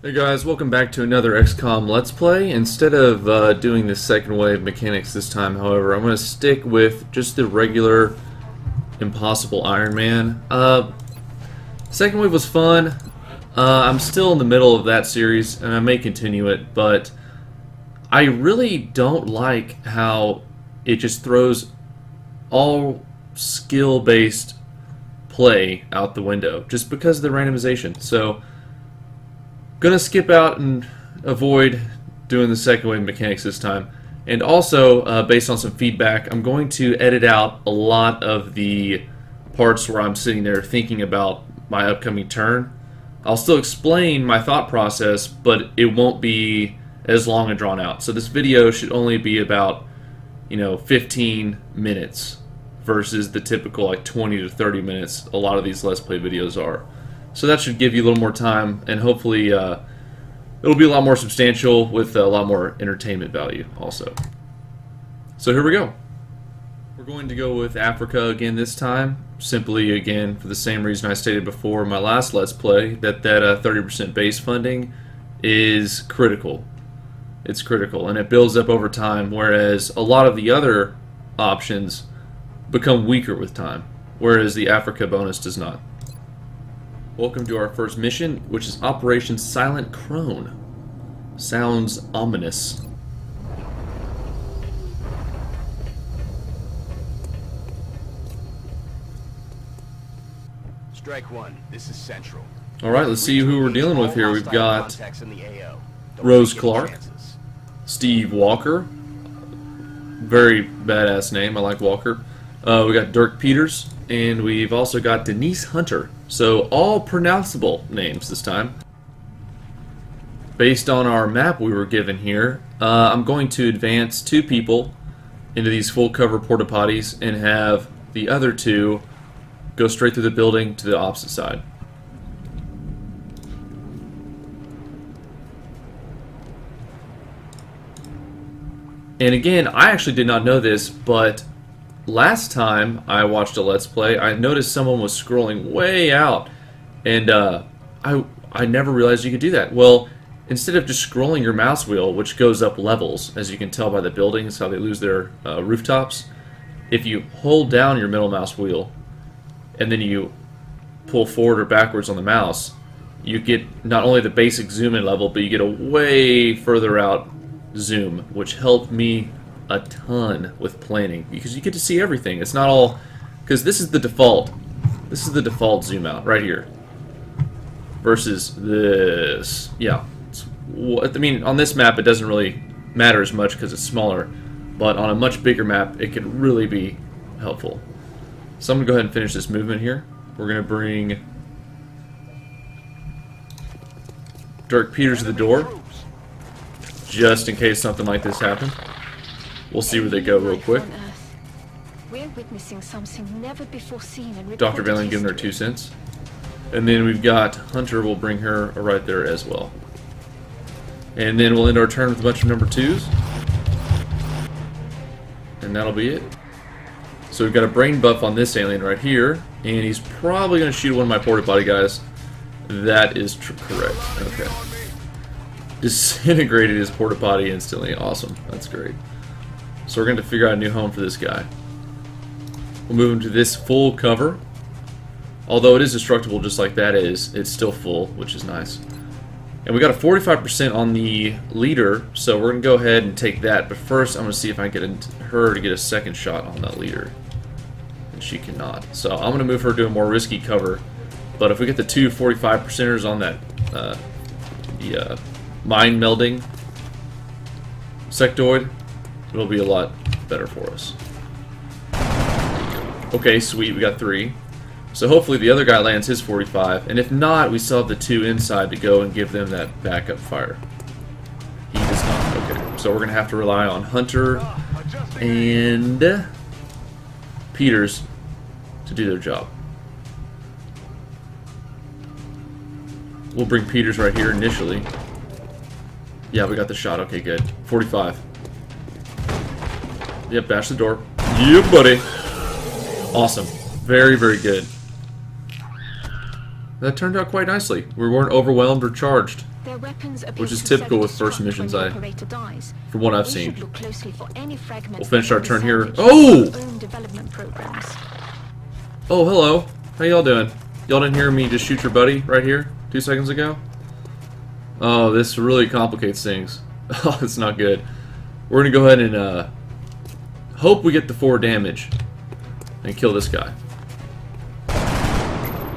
Hey guys, welcome back to another XCOM Let's Play. Instead of doing the second wave mechanics this time, however, I'm going to stick with just the regular impossible Ironman. Second wave was fun. I'm still in the middle of that series, and I may continue it, but I really don't like how it just throws all skill-based play out the window, just because of the randomization. So gonna skip out and avoid doing the second wave mechanics this time. And also, based on some feedback, I'm going to edit out a lot of the parts where I'm sitting there thinking about my upcoming turn. I'll still explain my thought process, but it won't be as long and drawn out. So this video should only be about, 15 minutes versus the typical like 20 to 30 minutes a lot of these Let's Play videos are. So that should give you a little more time, and hopefully it'll be a lot more substantial with a lot more entertainment value also. So here we go. We're going to go with Africa again this time, simply again for the same reason I stated before in my last Let's Play, that 30% base funding is critical. It's critical, and it builds up over time, whereas a lot of the other options become weaker with time, whereas the Africa bonus does not. Welcome to our first mission, which is Operation Silent Crone. Sounds ominous. Strike one. This is Central. Alright, let's see who we're dealing with here. We've got Rose Clark, Steve Walker. Very badass name. I like Walker. We got Dirk Peters, and we've also got Denise Hunter. So all pronounceable names this time. Based on our map we were given here, I'm going to advance 2 people into these full cover porta potties and have the other 2 go straight through the building to the opposite side. And again, I actually did not know this, but last time I watched a Let's Play, I noticed someone was scrolling way out, and I never realized you could do that. Well, instead of just scrolling your mouse wheel, which goes up levels, as you can tell by the buildings, how they lose their rooftops, if you hold down your middle mouse wheel, and then you pull forward or backwards on the mouse, you get not only the basic zoom in level, but you get a way further out zoom, which helped me a ton with planning, because you get to see everything. It's not all, because this is the default zoom out right here versus this. Yeah, I mean, on this map it doesn't really matter as much because it's smaller, but on a much bigger map it could really be helpful. So I'm gonna go ahead and finish this movement here. We're gonna bring Dirk Peters to the door just in case something like this happened. We'll see where they go real quick. We're witnessing something never before seen in Dr. Valen giving her 2 cents. And then we've got Hunter, we'll bring her right there as well. And then we'll end our turn with a bunch of number 2s. And that'll be it. So we've got a brain buff on this alien right here, and he's probably going to shoot one of my porta potty guys. That is correct. Okay. Disintegrated his porta potty instantly. Awesome. That's great. So we're going to figure out a new home for this guy. We'll move him to this full cover. Although it is destructible just like that is, it's still full, which is nice. And we got a 45% on the leader, so we're going to go ahead and take that. But first, I'm going to see if I can get her to get a second shot on that leader. And she cannot. So I'm going to move her to a more risky cover. But if we get the 2 45%ers on that mind melding sectoid, it'll be a lot better for us. Okay, sweet, we got 3. So hopefully the other guy lands his 45, and if not, we still have the 2 inside to go and give them that backup fire. He does not. Okay, so we're going to have to rely on Hunter and Peters to do their job. We'll bring Peters right here initially. Yeah, we got the shot. Okay, good. 45. Yep, bash the door. Yeah, buddy. Awesome. Very, very good. That turned out quite nicely. We weren't overwhelmed or charged, Their weapons appear which is to typical with first self-destruct missions, when the operator dies. from what I've We seen. should look closely for any fragments We'll finish that our can turn be here. salvaged Oh! for our own development programs. Oh, hello. How y'all doing? Y'all didn't hear me just shoot your buddy right here 2 seconds ago? Oh, this really complicates things. Oh, it's not good. We're gonna go ahead and hope we get the 4 damage and kill this guy.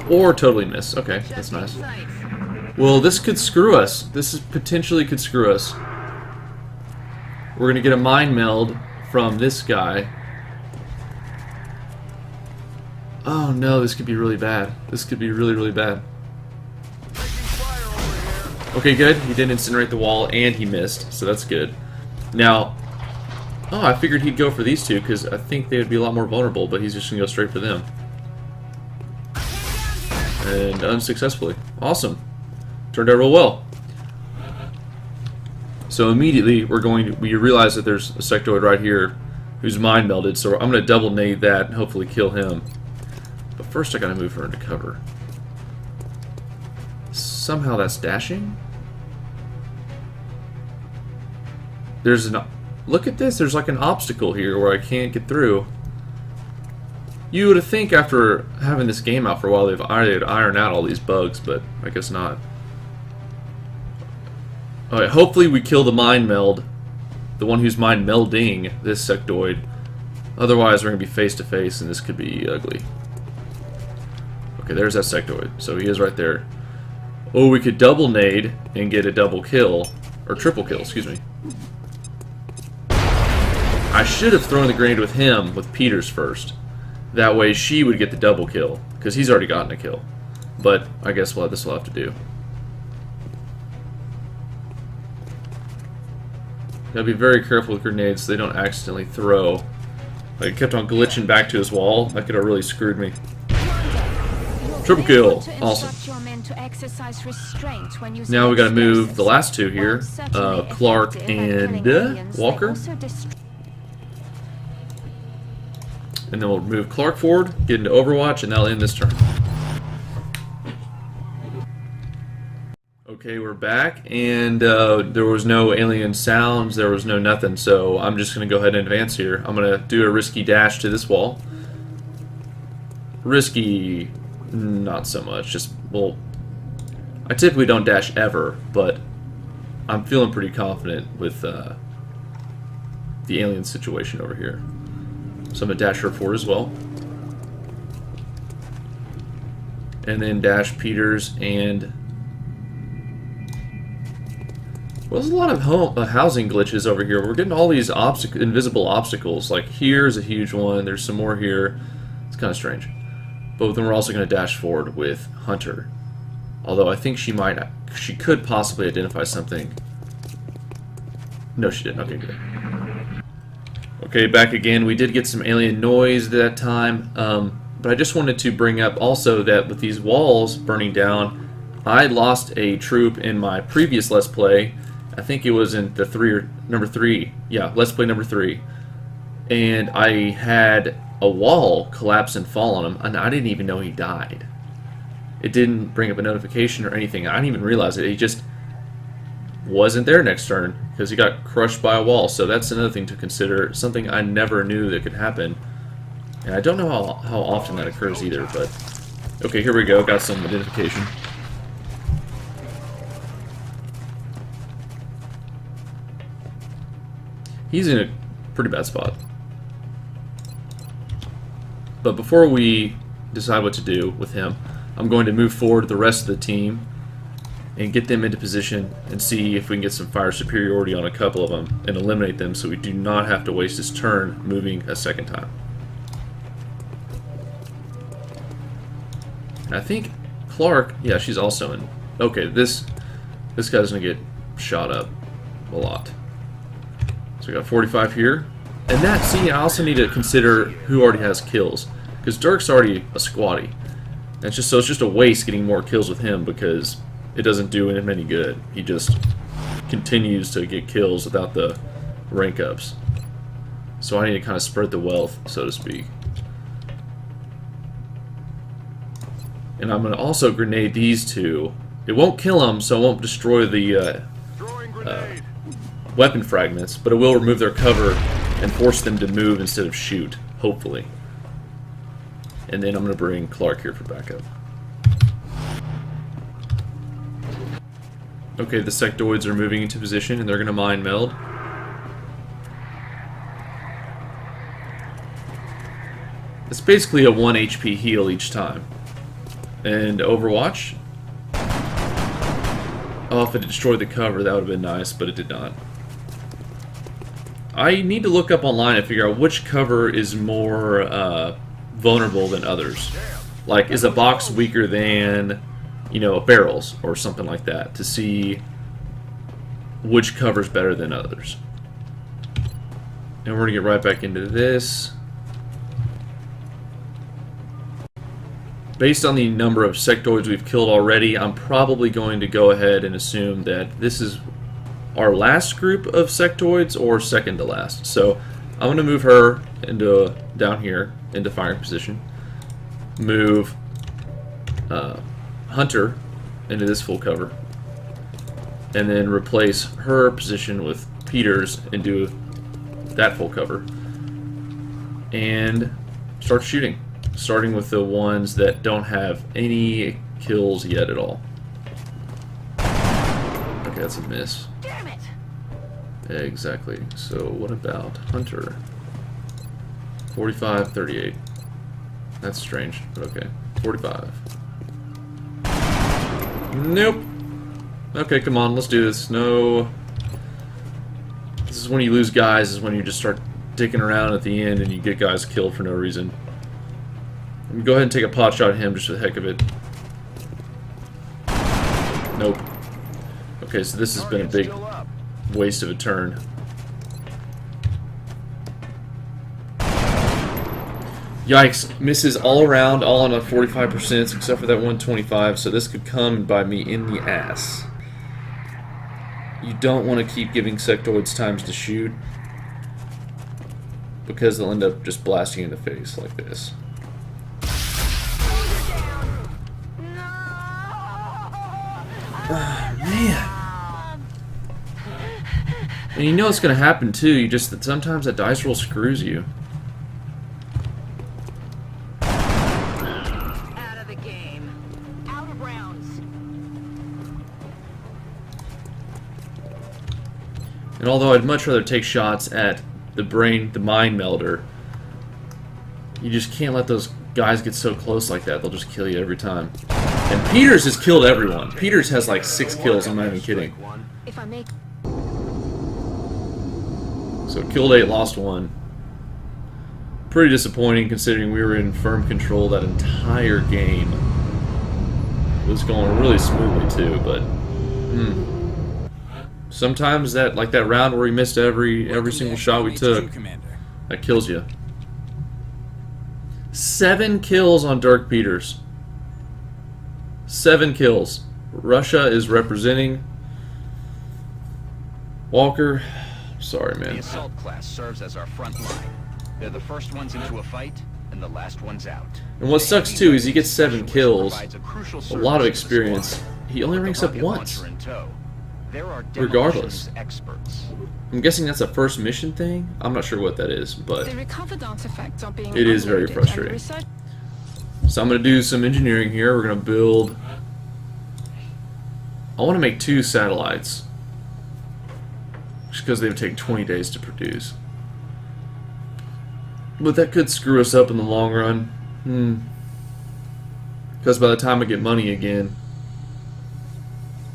Or totally miss. Okay, that's nice. Well, this could screw us. This is potentially could screw us. We're gonna get a mind meld from this guy. Oh no, this could be really bad. This could be really, really bad. Okay, good. He didn't incinerate the wall and he missed, so that's good. Now, oh, I figured he'd go for these two because I think they would be a lot more vulnerable, but he's just gonna go straight for them. And unsuccessfully. Awesome. Turned out real well. So immediately we realize that there's a sectoid right here who's mind melded, so I'm gonna double nade that and hopefully kill him. But first I gotta move her into cover. Somehow that's dashing? There's an... Look at this, there's like an obstacle here where I can't get through. You would think after having this game out for a while they'd iron out all these bugs, but I guess not. Alright, hopefully we kill the mind meld. The one who's mind melding this sectoid. Otherwise we're going to be face to face and this could be ugly. Okay, there's that sectoid. So he is right there. Oh, we could double nade and get a double kill. Or triple kill, excuse me. I should have thrown the grenade with him, with Peters first. That way she would get the double kill, because he's already gotten a kill. But I guess this will have to do. Gotta be very careful with grenades so they don't accidentally throw. Like, it kept on glitching back to his wall. That could have really screwed me. Triple kill. Awesome. Now we gotta move the last two here. Clark and Walker. And then we'll move Clark forward, get into Overwatch, and that'll end this turn. Okay, we're back, and there was no alien sounds, there was no nothing, so I'm just going to go ahead and advance here. I'm going to do a risky dash to this wall. Risky, not so much, just, well, I typically don't dash ever, but I'm feeling pretty confident with the alien situation over here. So I'm going to dash her forward as well. And then dash Peters and... Well, there's a lot of housing glitches over here. We're getting all these invisible obstacles. Like here's a huge one. There's some more here. It's kind of strange. But then we're also going to dash forward with Hunter. Although I think she could possibly identify something. No, she didn't. Okay, good. Okay, back again. We did get some alien noise that time, but I just wanted to bring up also that with these walls burning down, I lost a troop in my previous Let's Play. I think it was in the number 3. Yeah, Let's Play number 3. And I had a wall collapse and fall on him, and I didn't even know he died. It didn't bring up a notification or anything. I didn't even realize it. He just wasn't there next turn because he got crushed by a wall. So that's another thing to consider, something I never knew that could happen, and I don't know how often that occurs either. But okay, here we go, got some identification. He's in a pretty bad spot, but before we decide what to do with him, I'm going to move forward the rest of the team and get them into position and see if we can get some fire superiority on a couple of them and eliminate them so we do not have to waste this turn moving a second time. And I think Clark, yeah, she's also in. Okay, this guy's gonna get shot up a lot. So we got 45 here. And that, see, I also need to consider who already has kills, because Dirk's already a squatty. And it's just a waste getting more kills with him because it doesn't do him any good. He just continues to get kills without the rank ups. So I need to kind of spread the wealth, so to speak. And I'm going to also grenade these two. It won't kill them, so it won't destroy the weapon fragments, but it will remove their cover and force them to move instead of shoot, hopefully. And then I'm going to bring Clark here for backup. Okay, the sectoids are moving into position and they're going to mind meld. It's basically a 1 HP heal each time. And Overwatch. Oh, if it destroyed the cover, that would have been nice, but it did not. I need to look up online and figure out which cover is more vulnerable than others. Like, is a box weaker than, you know, barrels or something like that, to see which cover's better than others. And we're gonna get right back into this. Based on the number of sectoids we've killed already, I'm probably going to go ahead and assume that this is our last group of sectoids or second to last. So I'm going to move her into down here into firing position. Move Hunter into this full cover. And then replace her position with Peter's and do that full cover. And start shooting. Starting with the ones that don't have any kills yet at all. Okay, that's a miss. Damn it! Exactly. So what about Hunter? 45, 38. That's strange, but okay. 45. Nope. Okay, come on, let's do this. No. This is when you lose guys, is when you just start dicking around at the end and you get guys killed for no reason. Go ahead and take a pot shot at him just for the heck of it. Nope. Okay, so this has been a big waste of a turn. Yikes. Misses all around, all on a 45%, except for that 125, so this could come and bite me in the ass. You don't want to keep giving sectoids times to shoot, because they'll end up just blasting you in the face like this. Oh, man. And you know what's going to happen too, you just that sometimes that dice roll screws you. Out of the game. Out of rounds. And although I'd much rather take shots at the mind melder, you just can't let those guys get so close like that. They'll just kill you every time. And Peters has killed everyone. Peters has like 6 kills, I'm not even kidding. If I make So killed 8, lost 1. Pretty disappointing considering we were in firm control that entire game. It was going really smoothly too, but sometimes that, like that round where we missed every single shot we took, that kills you. 7 kills on Dirk Peters. 7 kills. Russia is representing. Walker, sorry, man. The assault class serves as our front line. They're the first ones into a fight and the last ones out. And what sucks too is he gets 7 kills, a lot of experience. He only ranks up once. Regardless. I'm guessing that's a first mission thing? I'm not sure what that is, but it is very frustrating. So I'm going to do some engineering here. We're going to build... I want to make 2 satellites. Just because they would take 20 days to produce. But that could screw us up in the long run. Because by the time I get money again...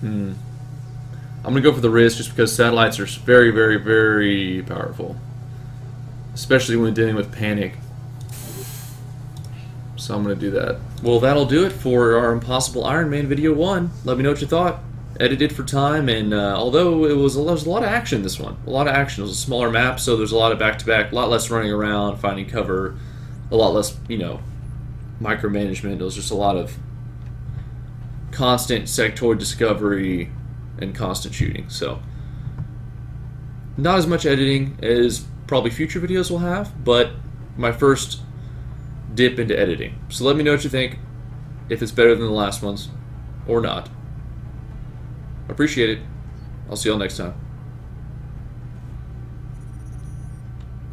I'm going to go for the risk just because satellites are very, very, very powerful. Especially when dealing with panic. So I'm going to do that. Well, that'll do it for our Impossible Ironman video 1. Let me know what you thought. Edited for time, and although there was a lot of action in this one. A lot of action. It was a smaller map, so there's a lot of back-to-back, a lot less running around, finding cover, a lot less, you know, micromanagement. It was just a lot of constant sectoid discovery and constant shooting. So, not as much editing as probably future videos will have, but my first dip into editing. So let me know what you think. if it's better than the last ones or not. Appreciate it. I'll see y'all next time.